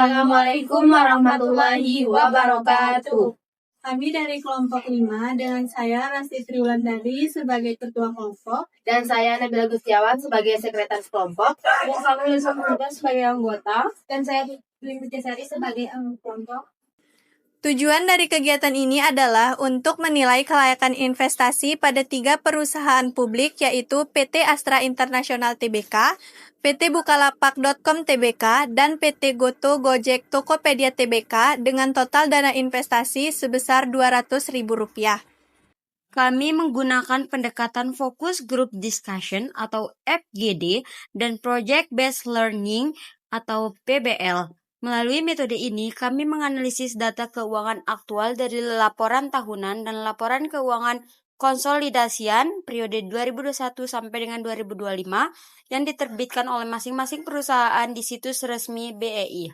Wassalamualaikum warahmatullahi wabarakatuh. Kami dari kelompok 5 dengan saya Rasti Triwulandari sebagai ketua kelompok Dan saya Nabila Gustiawan sebagai sekretaris kelompok. dan kami Lisa Muda sebagai anggota Dan saya Lili Sari sebagai kelompok. Tujuan dari kegiatan ini adalah untuk menilai kelayakan investasi pada 3 perusahaan publik yaitu PT Astra International Tbk, PT Bukalapak.com Tbk, dan PT Goto Gojek Tokopedia Tbk dengan total dana investasi sebesar Rp200.000. Kami menggunakan pendekatan Focus Group Discussion atau FGD dan Project Based Learning atau PBL. Melalui metode ini, kami menganalisis data keuangan aktual dari laporan tahunan dan laporan keuangan konsolidasian periode 2021 sampai dengan 2025 yang diterbitkan oleh masing-masing perusahaan di situs resmi BEI.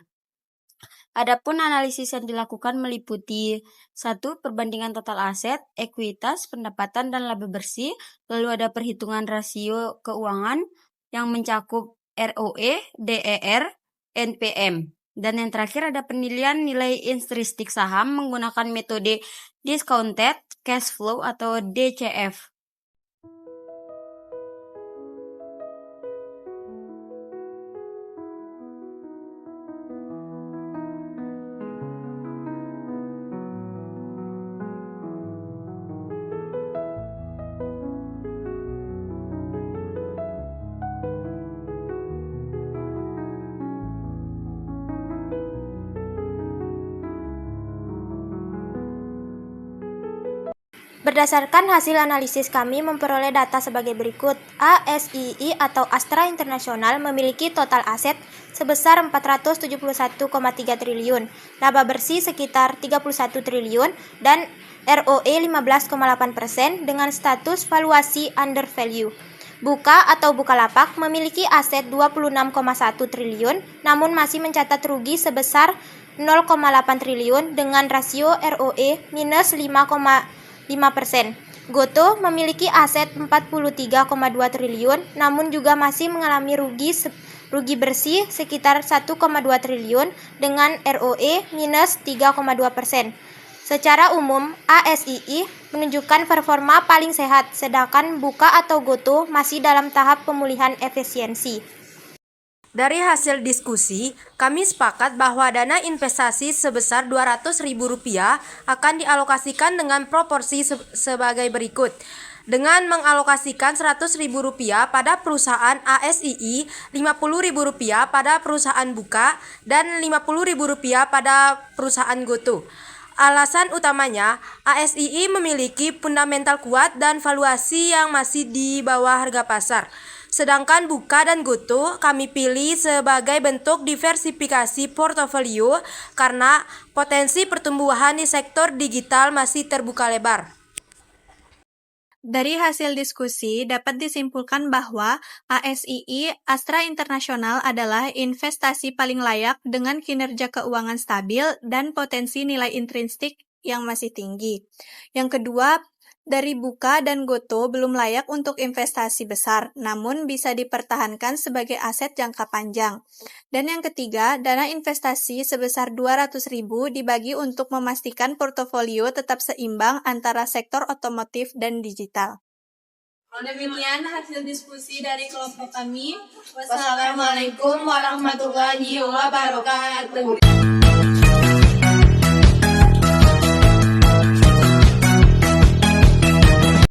Adapun analisis yang dilakukan meliputi 1. Perbandingan total aset, ekuitas, pendapatan, dan laba bersih. Lalu ada perhitungan rasio keuangan yang mencakup ROE, DER, NPM. Dan yang terakhir ada penilaian nilai intrinsic saham menggunakan metode discounted cash flow atau DCF. Berdasarkan hasil analisis kami memperoleh data sebagai berikut. ASII atau Astra International memiliki total aset sebesar 471,3 triliun, laba bersih sekitar 31 triliun, dan ROE 15,8% dengan status valuasi under value. Buka atau Bukalapak memiliki aset 26,1 triliun namun masih mencatat rugi sebesar 0,8 triliun dengan rasio ROE minus 5,5%. Goto memiliki aset 43,2 triliun namun juga masih mengalami rugi bersih sekitar 1,2 triliun dengan ROE minus 3,2%. Secara umum, ASII menunjukkan performa paling sehat, sedangkan Buka atau Goto masih dalam tahap pemulihan efisiensi. Dari hasil diskusi, kami sepakat bahwa dana investasi sebesar Rp200.000 akan dialokasikan dengan proporsi sebagai berikut. Dengan mengalokasikan Rp100.000 pada perusahaan ASII, Rp50.000 pada perusahaan Buka, dan Rp50.000 pada perusahaan Goto. Alasan utamanya, ASII memiliki fundamental kuat dan valuasi yang masih di bawah harga pasar. Sedangkan Buka dan Goto kami pilih sebagai bentuk diversifikasi portofolio karena potensi pertumbuhan di sektor digital masih terbuka lebar. Dari hasil diskusi dapat disimpulkan bahwa ASII Astra International adalah investasi paling layak dengan kinerja keuangan stabil dan potensi nilai intrinsik yang masih tinggi. Yang kedua, dari Buka dan Goto belum layak untuk investasi besar, namun bisa dipertahankan sebagai aset jangka panjang. Dan yang ketiga, dana investasi sebesar Rp200.000 dibagi untuk memastikan portofolio tetap seimbang antara sektor otomotif dan digital. Demikian hasil diskusi dari kelompok kami. Wassalamualaikum warahmatullahi wabarakatuh.